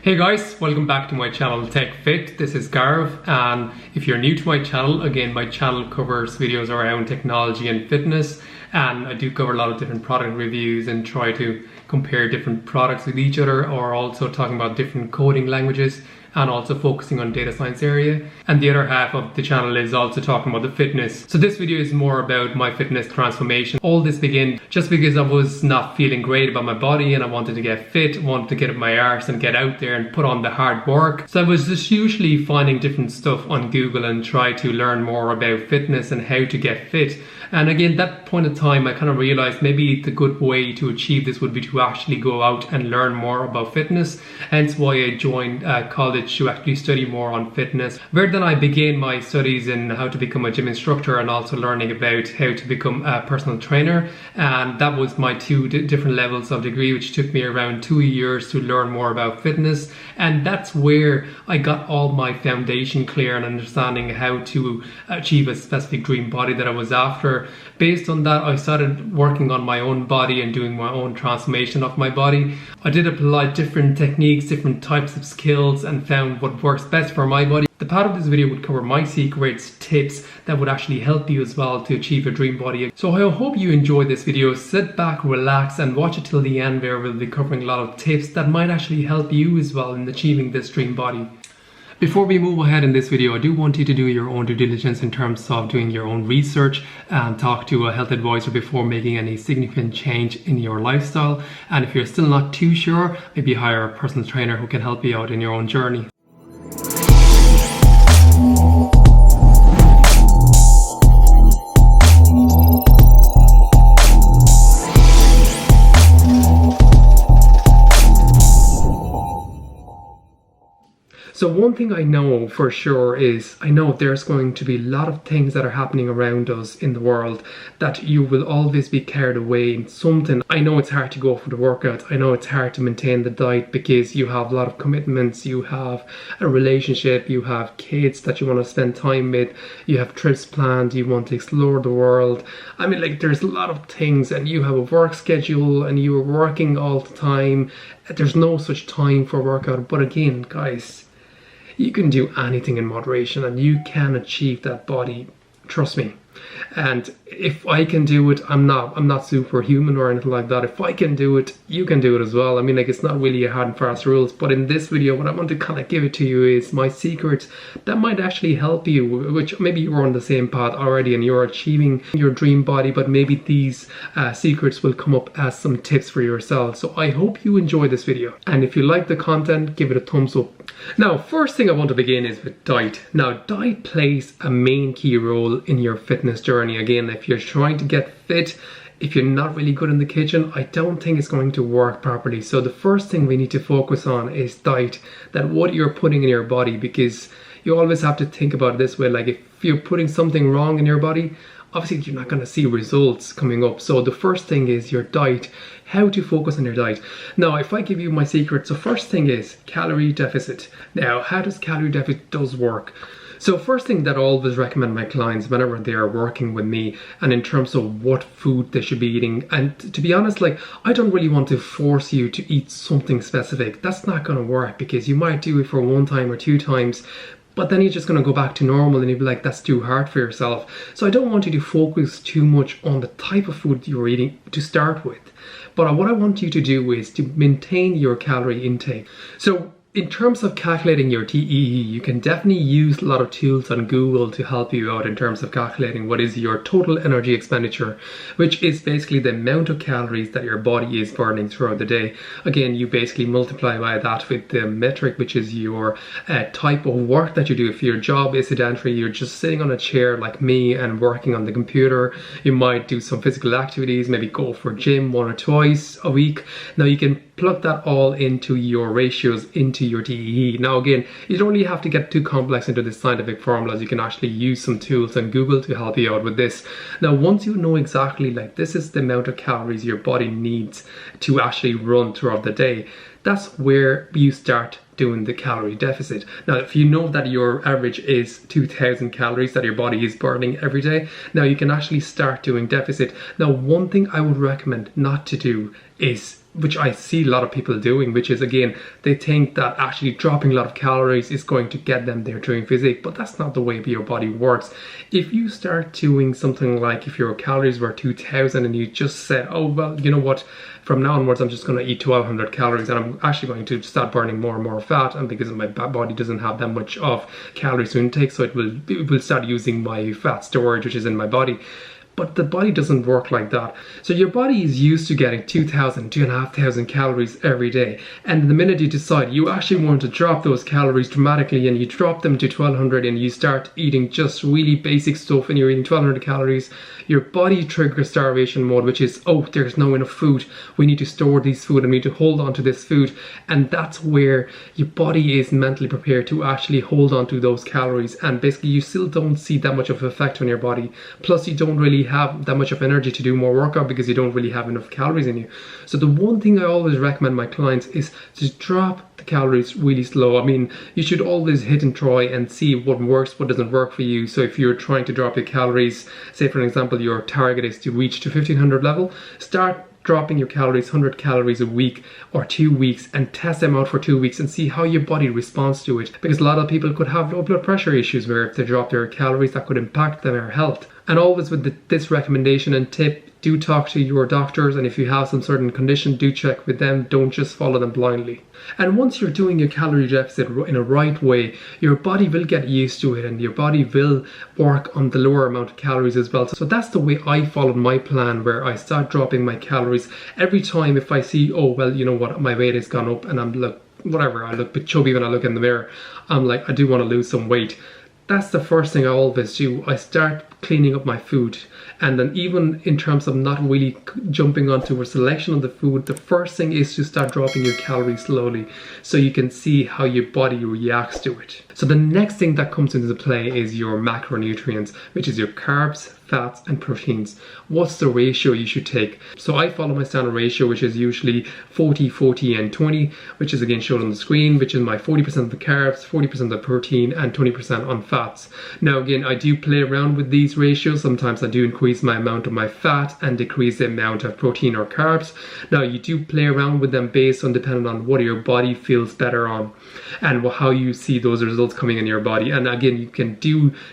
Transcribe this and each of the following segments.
Hey guys, welcome back to my channel Tech Fit. This is Garv, and if you're new to my channel, again my channel covers videos around technology and fitness, and I do cover a lot of different product reviews and try to compare different products with each other, or also talking about different coding languages and also focusing on data science area. And the other half of the channel is also talking about the fitness. So this video is more about my fitness transformation. All this began just because I was not feeling great about my body and I wanted to get fit, wanted to get up my arse and get out there and put on the hard work. So I was just usually finding different stuff on Google and try to learn more about fitness and how to get fit. And again, that point of time, I kind of realized maybe the good way to achieve this would be to actually go out and learn more about fitness. Hence why I joined college to actually study more on fitness. Where then I began my studies in how to become a gym instructor and also learning about how to become a personal trainer. And that was my two different levels of degree, which took me around 2 years to learn more about fitness. And that's where I got all my foundation clear and understanding how to achieve a specific dream body that I was after. Based on that, I started working on my own body and doing my own transformation of my body. I did apply different techniques, different types of skills, and found what works best for my body. The part of this video would cover my secrets, tips that would actually help you as well to achieve your dream body. So I hope you enjoyed this video. Sit back, relax, and watch it till the end, where we'll be covering a lot of tips that might actually help you as well in achieving this dream body. Before we move ahead in this video, I do want you to do your own due diligence in terms of doing your own research and talk to a health advisor before making any significant change in your lifestyle. And if you're still not too sure, maybe hire a personal trainer who can help you out in your own journey. So one thing I know for sure is, I know there's going to be a lot of things that are happening around us in the world that you will always be carried away in something. I know it's hard to go for the workout. I know it's hard to maintain the diet because you have a lot of commitments. You have a relationship, you have kids that you want to spend time with, you have trips planned, you want to explore the world. I mean, like, there's a lot of things, and you have a work schedule and you are working all the time. There's no such time for workout. But again, guys, you can do anything in moderation and you can achieve that body, trust me. And if I can do it, I'm not superhuman or anything like that. If I can do it, you can do it as well. I mean, like, it's not really a hard and fast rules, but in this video, what I want to kind of give it to you is my secrets that might actually help you, which maybe you're on the same path already and you're achieving your dream body, but maybe these secrets will come up as some tips for yourself. So I hope you enjoy this video. And if you like the content, give it a thumbs up. Now, first thing I want to begin is with diet. Now, diet plays a main key role in your fitness journey. Again, if you're trying to get fit, if you're not really good in the kitchen, I don't think it's going to work properly. So the first thing we need to focus on is diet, that what you're putting in your body, because you always have to think about it this way. Like, if you're putting something wrong in your body, obviously you're not going to see results coming up. So the first thing is your diet, how to focus on your diet. Now, if I give you my secret, so first thing is calorie deficit. Now, how does calorie deficit does work? So first thing that I always recommend my clients whenever they are working with me, and in terms of what food they should be eating, and to be honest, like, I don't really want to force you to eat something specific. That's not going to work, because you might do it for 1 time or 2 times, but then you're just going to go back to normal and you'll be like, that's too hard for yourself. So I don't want you to focus too much on the type of food you're eating to start with. But what I want you to do is to maintain your calorie intake. So in terms of calculating your TEE, you can definitely use a lot of tools on Google to help you out in terms of calculating what is your total energy expenditure, which is basically the amount of calories that your body is burning throughout the day. Again, you basically multiply by that with the metric, which is your type of work that you do. If your job is sedentary, you're just sitting on a chair like me and working on the computer, you might do some physical activities, maybe go for gym 1 or 2 a week. Now you can plug that all into your ratios, into your TEE. Now again, you don't really have to get too complex into the scientific formulas. You can actually use some tools on Google to help you out with this. Now, once you know exactly, like, this is the amount of calories your body needs to actually run throughout the day, that's where you start doing the calorie deficit. Now, if you know that your average is 2,000 calories that your body is burning every day, now you can actually start doing deficit. Now, one thing I would recommend not to do is, which I see a lot of people doing, which is, again, they think that actually dropping a lot of calories is going to get them there doing physique, but that's not the way your body works. If you start doing something like, if your calories were 2000 and you just said, oh well, you know what, from now onwards I'm just going to eat 1200 calories and I'm actually going to start burning more and more fat, and because my body doesn't have that much of calories to intake, so it will start using my fat storage which is in my body. But the body doesn't work like that. So your body is used to getting 2,000, 2,500 calories every day. And the minute you decide you actually want to drop those calories dramatically and you drop them to 1,200 and you start eating just really basic stuff and you're eating 1,200 calories, your body triggers starvation mode, which is, oh, there's no enough food. We need to store this food and we need to hold on to this food. And that's where your body is mentally prepared to actually hold on to those calories. And basically you still don't see that much of an effect on your body. Plus you don't really have that much of energy to do more workout because you don't really have enough calories in you. So the one thing I always recommend my clients is to drop the calories really slow. I mean, you should always hit and try and see what works, what doesn't work for you. So if you're trying to drop your calories, say for example your target is to reach to 1500 level, start dropping your calories 100 calories a week or 2 weeks and test them out for 2 weeks and see how your body responds to it, because a lot of people could have low blood pressure issues where if they drop their calories that could impact their health. And always with this recommendation and tip, do talk to your doctors, and if you have some certain condition, do check with them. Don't just follow them blindly. And once you're doing your calorie deficit in a right way, your body will get used to it and your body will work on the lower amount of calories as well. So that's the way I followed my plan, where I start dropping my calories every time. If I see, oh well, you know what, my weight has gone up and I'm like, whatever, I look a bit chubby when I look in the mirror, I'm like, I do want to lose some weight. That's the first thing I always do. I start cleaning up my food. And then even in terms of not really jumping onto a selection of the food, the first thing is to start dropping your calories slowly so you can see how your body reacts to it. So the next thing that comes into play is your macronutrients, which is your carbs, fats and proteins. What's the ratio you should take? So I follow my standard ratio, which is usually 40, 40 and 20, which is again shown on the screen, which is my 40% of the carbs, 40% of the protein and 20% on fats. Now again, I do play around with these ratios. Sometimes I do increase my amount of my fat and decrease the amount of protein or carbs. Now you do play around with them based on, depending on what your body feels better on and how you see those results coming in your body. And again, you can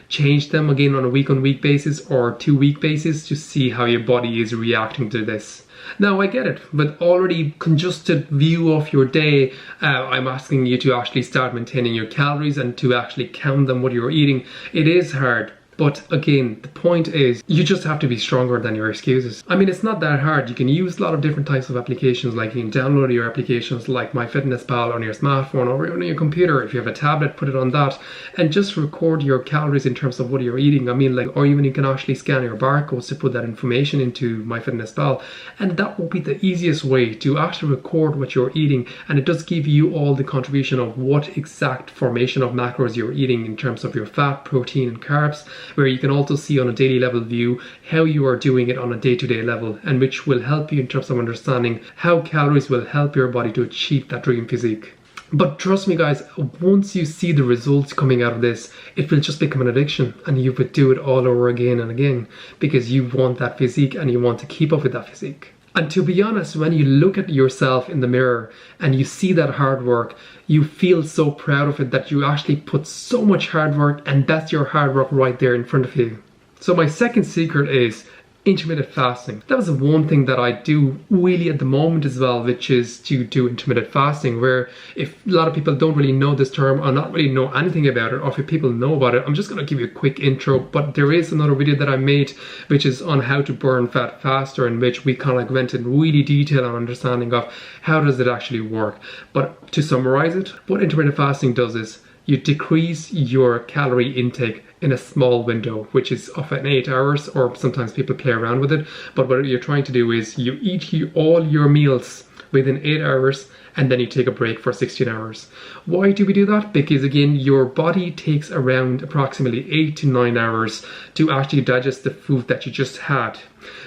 change them again on a week-on-week basis or 2-week basis to see how your body is reacting to this. Now I get it, with already congested view of your day, I'm asking you to actually start maintaining your calories and to actually count them what you're eating. It is hard. But again, the point is, you just have to be stronger than your excuses. I mean, it's not that hard. You can use a lot of different types of applications, like you can download your applications like MyFitnessPal on your smartphone or on your computer. If you have a tablet, put it on that and just record your calories in terms of what you're eating. I mean, like, or even you can actually scan your barcodes to put that information into MyFitnessPal. And that will be the easiest way to actually record what you're eating. And it does give you all the contribution of what exact formation of macros you're eating in terms of your fat, protein and carbs, where you can also see on a daily level view how you are doing it on a day-to-day level, and which will help you in terms of understanding how calories will help your body to achieve that dream physique. But trust me guys, once you see the results coming out of this, it will just become an addiction and you would do it all over again and again because you want that physique and you want to keep up with that physique. And to be honest, when you look at yourself in the mirror and you see that hard work, you feel so proud of it that you actually put so much hard work, and that's your hard work right there in front of you. So my second secret is intermittent fasting. That was the one thing that I do really at the moment as well, which is to do intermittent fasting, where if a lot of people don't really know this term or not really know anything about it, or if people know about it, I'm just going to give you a quick intro. But there is another video that I made which is on how to burn fat faster, in which we kind of like went in really detail on understanding of how does it actually work. But to summarize it, what intermittent fasting does is you decrease your calorie intake in a small window, which is often 8 hours, or sometimes people play around with it. But what you're trying to do is you eat all your meals within 8 hours, and then you take a break for 16 hours. Why do we do that? Because again, your body takes around approximately 8 to 9 hours to actually digest the food that you just had.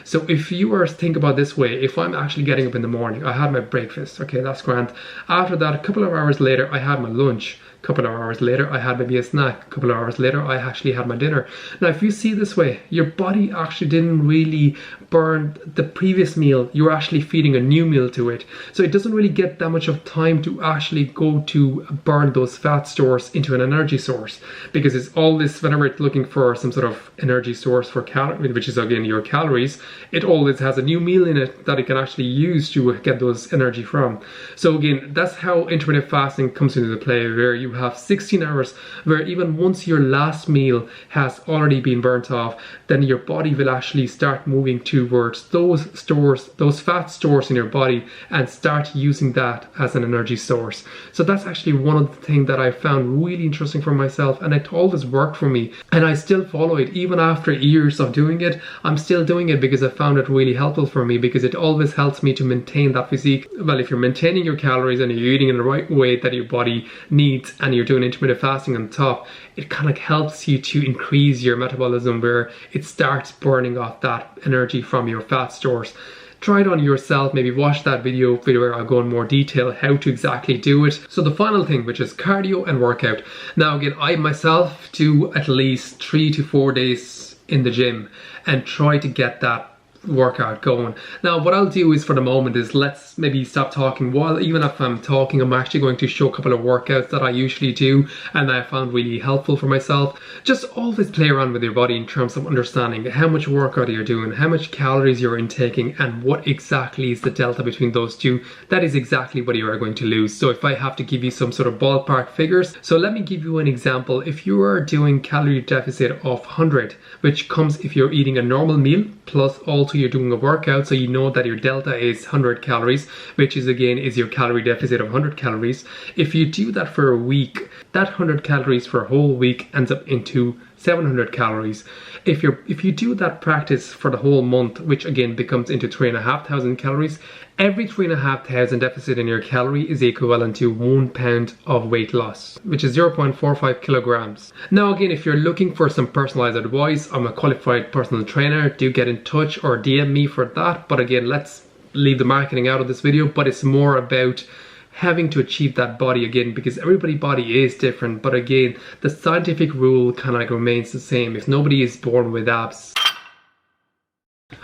So if you were to think about this way, if I'm actually getting up in the morning, I had my breakfast, okay, that's grand. After that, a couple of hours later, I had my lunch. A couple of hours later, I had maybe a snack. A couple of hours later, I actually had my dinner. Now, if you see this way, your body actually didn't really burn the previous meal. You're actually feeding a new meal to it. So it doesn't really get that much of time to actually go to burn those fat stores into an energy source. Because it's all this, whenever it's looking for some sort of energy source for calories, which is again your calories, it always has a new meal in it that it can actually use to get those energy from. So again, that's how intermittent fasting comes into play, where you have 16 hours where even once your last meal has already been burnt off, then your body will actually start moving towards those stores, those fat stores in your body, and start using that as an energy source. So that's actually one of the things that I found really interesting for myself, and it always worked for me, and I still follow it even after years of doing it. I'm still doing it because I found it really helpful for me, because it always helps me to maintain that physique. Well, if you're maintaining your calories and you're eating in the right way that your body needs, and you're doing intermittent fasting on top, it kind of helps you to increase your metabolism, where it starts burning off that energy from your fat stores. Try it on yourself, maybe watch that video where I'll go in more detail how to exactly do it. So the final thing, which is cardio and workout. Now again, I myself do at least 3 to 4 days in the gym and try to get that workout going. Now what I'll do is, for the moment, is let's maybe stop talking. While even if I'm talking, I'm actually going to show a couple of workouts that I usually do and I found really helpful for myself. Just always play around with your body in terms of understanding how much workout you're doing, how much calories you're intaking, and what exactly is the delta between those two. That is exactly what you are going to lose. So if I have to give you some sort of ballpark figures, so let me give you an example. If you are doing calorie deficit of 100, which comes if you're eating a normal meal plus also you're doing a workout, so you know that your delta is 100 calories, which is again is your calorie deficit of 100 calories. If you do that for a week, that 100 calories for a whole week ends up into 700 calories. If you do that practice for the whole month, which again becomes into 3,500 calories, every 3,500 deficit in your calorie is equivalent to 1 pound of weight loss, which is 0.45 kilograms. Now again, if you're looking for some personalized advice, I'm a qualified personal trainer. Do get in touch or DM me for that. But again, let's leave the marketing out of this video, but it's more about having to achieve that body again, because everybody's body is different. But again, the scientific rule kind of like remains the same. If nobody is born with abs,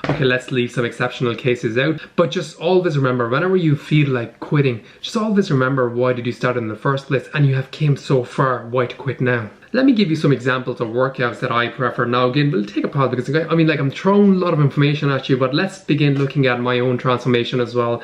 okay, let's leave some exceptional cases out, but just always remember, whenever you feel like quitting, just always remember, why did you start in the first place, and you have came so far, why to quit now? Let me give you some examples of workouts that I prefer. Now again, we'll take a pause, because I mean, like, I'm throwing a lot of information at you, but let's begin looking at my own transformation as well.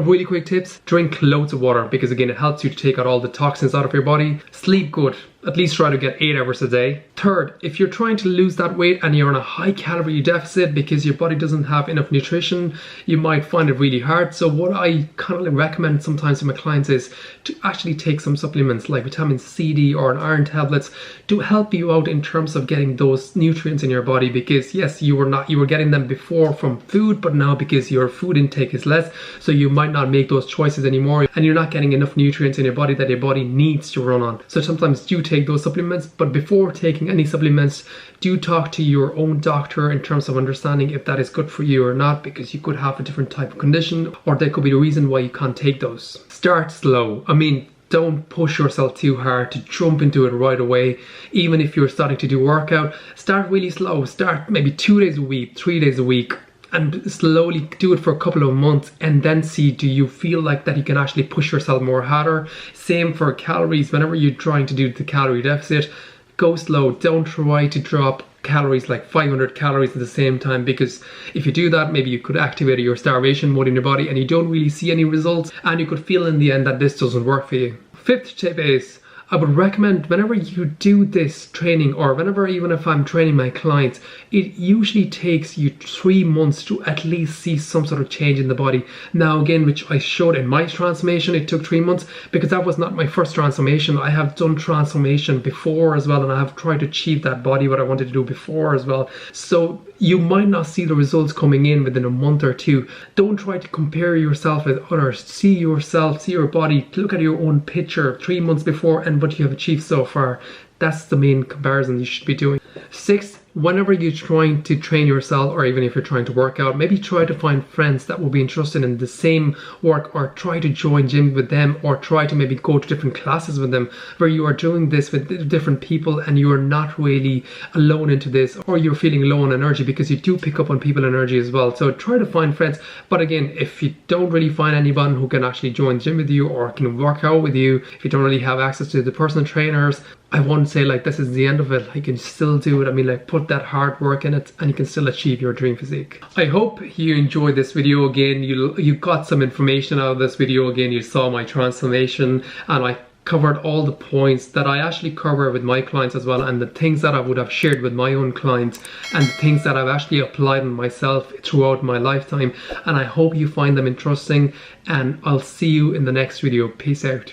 of really quick tips: drink loads of water, because again, it helps you to take out all the toxins out of your body. Sleep good. At least try to get 8 hours a day. Third, if you're trying to lose that weight and you're on a high calorie deficit because your body doesn't have enough nutrition, you might find it really hard. So what I kind of recommend sometimes to my clients is to actually take some supplements like vitamin C, or an iron tablets to help you out in terms of getting those nutrients in your body. Because yes, you were getting them before from food, but now because your food intake is less, so you might not make those choices anymore, and you're not getting enough nutrients in your body that your body needs to run on. So sometimes do take those supplements, but before taking any supplements, do talk to your own doctor in terms of understanding if that is good for you or not, because you could have a different type of condition, or there could be the reason why you can't take those. Start slow. I mean, don't push yourself too hard to jump into it right away. Even if you're starting to do workout, start really slow. Start maybe 2 days a week, 3 days a week, and slowly do it for a couple of months, and then see, do you feel like that you can actually push yourself more harder. Same for calories. Whenever you're trying to do the calorie deficit, go slow. Don't try to drop calories like 500 calories at the same time, because if you do that, maybe you could activate your starvation mode in your body and you don't really see any results, and you could feel in the end that this doesn't work for you. Fifth tip is, I would recommend whenever you do this training, or whenever, even if I'm training my clients, it usually takes you 3 months to at least see some sort of change in the body. Now again, which I showed in my transformation, it took 3 months because that was not my first transformation. I have done transformation before as well, and I have tried to achieve that body what I wanted to do before as well. So you might not see the results coming in within a month or two. Don't try to compare yourself with others. See yourself, see your body, look at your own picture 3 months before and what you have achieved so far. That's the main comparison you should be doing. Sixth, whenever you're trying to train yourself, or even if you're trying to work out, maybe try to find friends that will be interested in the same work, or try to join gym with them, or try to maybe go to different classes with them, where you are doing this with different people and you are not really alone into this, or you're feeling low on energy, because you do pick up on people energy as well. So try to find friends. But again, if you don't really find anyone who can actually join gym with you or can work out with you, if you don't really have access to the personal trainers, I won't say like this is the end of it. You can still do it. I mean, like, put that hard work in it and you can still achieve your dream physique. I hope you enjoyed this video. Again, you got some information out of this video. Again, you saw my transformation, and I covered all the points that I actually cover with my clients as well, and the things that I would have shared with my own clients, and things that I've actually applied on myself throughout my lifetime. And I hope you find them interesting, and I'll see you in the next video. Peace out.